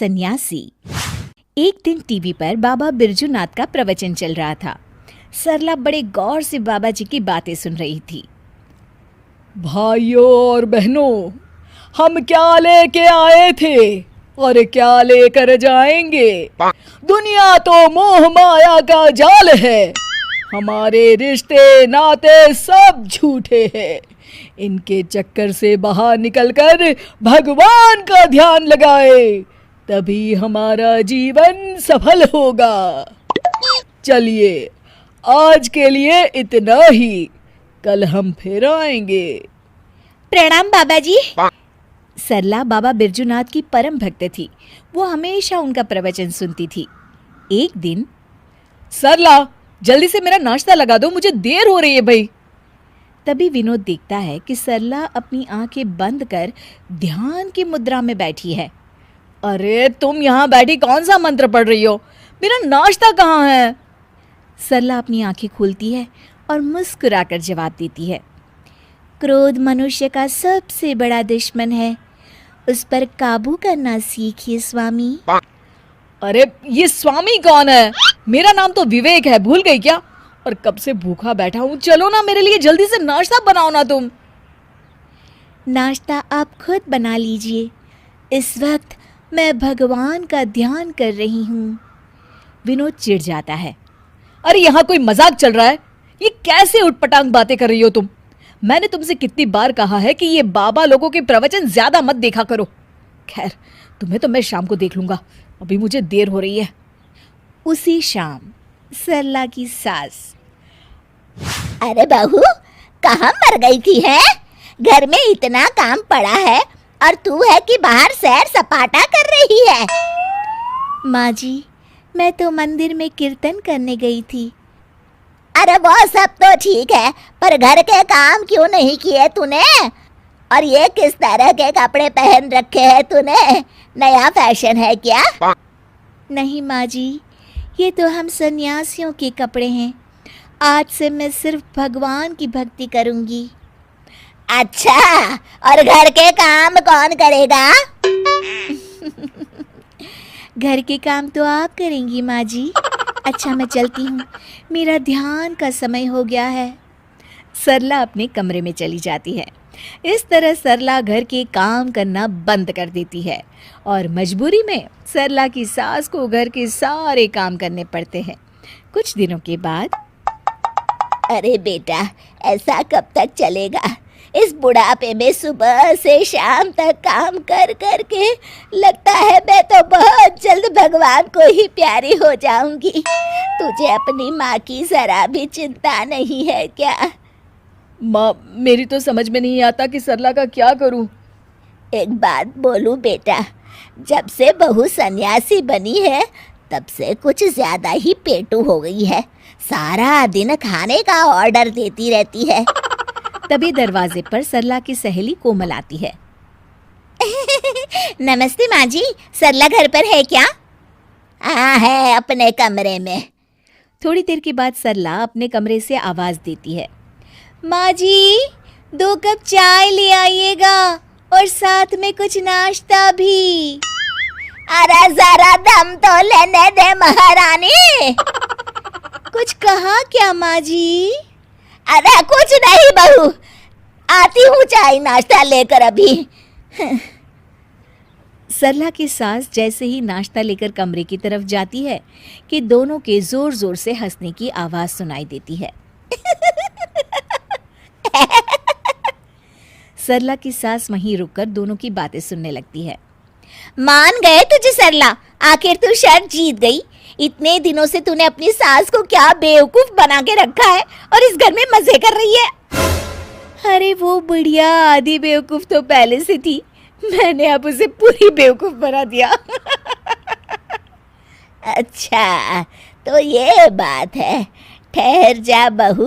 सन्यासी। एक दिन टीवी पर बाबा बिरजूनाथ का प्रवचन चल रहा था। सरला बड़े गौर से बाबा जी की बातें सुन रही थी। भाइयों और बहनों, हम क्या लेके आए थे और क्या लेकर जाएंगे। दुनिया तो मोह माया का जाल है। हमारे रिश्ते नाते सब झूठे हैं। इनके चक्कर से बाहर निकलकर भगवान का ध्यान लगाए, तभी हमारा जीवन सफल होगा। चलिए, आज के लिए इतना ही, कल हम फिर आएंगे। प्रणाम बाबा जी। सरला बाबा बिरजूनाथ की परम भक्त थी। वो हमेशा उनका प्रवचन सुनती थी। एक दिन, सरला, जल्दी से मेरा नाश्ता लगा दो, मुझे देर हो रही है भाई। तभी विनोद देखता है कि सरला अपनी आंखें बंद कर ध्यान की मुद्रा में बैठी है। अरे तुम यहाँ बैठी कौन सा मंत्र पढ़ रही हो? मेरा नाश्ता कहाँ है? सरला अपनी आंखें खोलती है और मुस्कुराकर जवाब देती है, क्रोध मनुष्य का सबसे बड़ा दुश्मन है, उस पर काबू करना सीखिए स्वामी। अरे ये स्वामी कौन है? मेरा नाम तो विवेक है, भूल गई क्या? और कब से भूखा बैठा हूँ, चलो ना मेरे लिए जल्दी से नाश्ता बनाओ ना तुम। नाश्ता आप खुद बना लीजिए, इस वक्त मैं भगवान का ध्यान कर रही हूँ। विनोद चिढ़ जाता है। अरे यहाँ कोई मजाक चल रहा है? ये कैसे उटपटांग बातें कर रही हो तुम? मैंने तुमसे कितनी बार कहा है कि ये बाबा लोगों के प्रवचन ज्यादा मत देखा करो। खैर, तुम्हें तो मैं शाम को देख लूंगा, अभी मुझे देर हो रही है। उसी शाम सरला की सास, अरे बहू, कहाँ मर गई थी है? घर में इतना काम पड़ा है और तू है कि बाहर सैर सपाटा कर रही है। माँ जी, मैं तो मंदिर में कीर्तन करने गई थी। अरे वो सब तो ठीक है, पर घर के काम क्यों नहीं किए तूने? और ये किस तरह के कपड़े पहन रखे हैं तूने? नया फैशन है क्या? नहीं माँ जी, ये तो हम सन्यासियों के कपड़े हैं। आज से मैं सिर्फ भगवान की भक्ति करूंगी। अच्छा, और घर के काम कौन करेगा? घर के काम तो आप करेंगी माँ जी। अच्छा, मैं चलती हूँ, मेरा ध्यान का समय हो गया है। सरला अपने कमरे में चली जाती है। इस तरह सरला घर के काम करना बंद कर देती है और मजबूरी में सरला की सास को घर के सारे काम करने पड़ते हैं। कुछ दिनों के बाद, अरे बेटा, ऐसा कब तक चलेगा? इस बुढ़ापे में सुबह से शाम तक काम कर कर के लगता है मैं तो बहुत जल्द भगवान को ही प्यारी हो जाऊंगी। तुझे अपनी माँ की जरा भी चिंता नहीं है क्या? माँ, मेरी तो समझ में नहीं आता कि सरला का क्या करूं। एक बात बोलूं बेटा, जब से बहू सन्यासी बनी है तब से कुछ ज्यादा ही पेटू हो गई है। सारा दिन खाने का ऑर्डर देती रहती है। तभी दरवाजे पर सरला की सहेली कोमल आती है। नमस्ते माँ जी, सरला घर पर है क्या? हाँ है, अपने कमरे में। थोड़ी देर के बाद सरला अपने कमरे से आवाज देती है, माँ जी, 2 कप चाय ले आइएगा और साथ में कुछ नाश्ता भी। अरे जरा दम तो लेने दे महारानी। कुछ कहा क्या माँ जी? अरे कुछ नहीं बहू, आती हूँ चाय नाश्ता लेकर अभी। सरला की सास जैसे ही नाश्ता लेकर कमरे की तरफ जाती है कि दोनों के जोर जोर से हंसने की आवाज सुनाई देती है। सरला की सास वहीं रुककर दोनों की बातें सुनने लगती है। मान गए तुझे सरला, आखिर तू शर्त जीत गई। इतने दिनों से तूने अपनी सास को क्या बेवकूफ बना के रखा है और इस घर में मजे कर रही है। अरे वो बुढ़िया आधी बेवकूफ तो पहले से थी, मैंने अब उसे पूरी बेवकूफ बना दिया। अच्छा, तो ये बात है। ठहर जा बहू,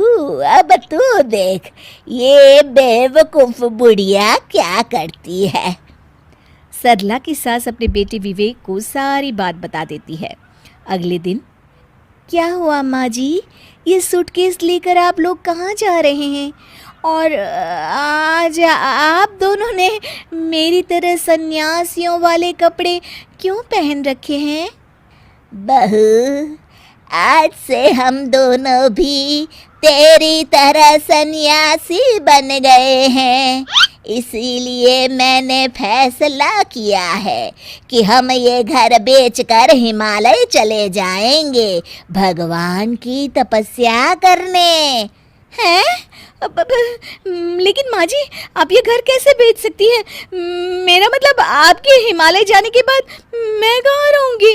अब तू देख ये बेवकूफ बुढ़िया क्या करती है। सरला की सास अपने बेटे विवेक को सारी बात बता देती है। अगले दिन, क्या हुआ माँ जी, ये सूटकेस लेकर आप लोग कहाँ जा रहे हैं और आज आप दोनों ने मेरी तरह सन्यासियों वाले कपड़े क्यों पहन रखे हैं? बहू, आज से हम दोनों भी तेरी तरह सन्यासी बन गए हैं। इसीलिए मैंने फैसला किया है कि हम ये घर बेचकर हिमालय चले जाएंगे भगवान की तपस्या करने। हैं? लेकिन माँ जी, आप ये घर कैसे बेच सकती हैं? मेरा मतलब आपके हिमालय जाने के बाद मैं कहाँ रहूँगी?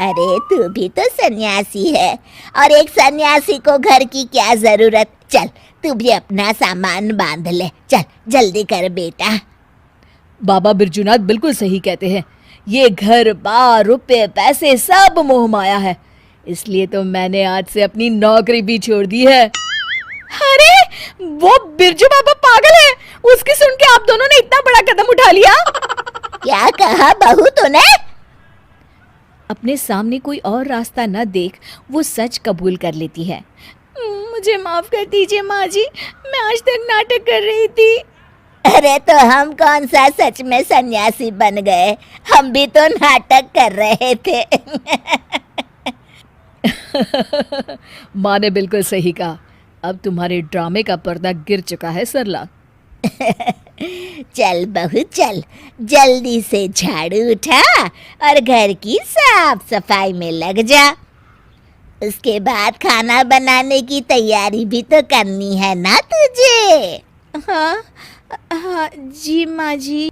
अरे तू भी तो सन्यासी है, और एक सन्यासी को घर की क्या जरूरत। चल तू भी अपना सामान बांध ले, चल जल्दी कर बेटा। बाबा बिरजूनाथ बिल्कुल सही कहते हैं। ये घर बार रुपए पैसे सब मोह माया है, इसलिए तो मैंने आज से अपनी नौकरी भी छोड़ दी है। अरे वो बिरजू बाबा पागल है, उसकी सुन के आप दोनों ने इतना बड़ा कदम उठा लिया। क्या कहा बहू तूने? अपने सामने कोई और रास्ता न देख वो सच कबूल कर लेती है। मुझे माफ कर दीजिए माँ जी, मैं आज तक नाटक कर रही थी। अरे तो हम कौन सा सच में सन्यासी बन गए, हम भी तो नाटक कर रहे थे। माँ ने बिल्कुल सही कहा। अब तुम्हारे ड्रामे का पर्दा गिर चुका है सरला। चल बहू चल, जल्दी से झाड़ू उठा और घर की साफ सफाई में लग जा। उसके बाद खाना बनाने की तैयारी भी तो करनी है ना तुझे। हाँ हाँ जी माँ जी।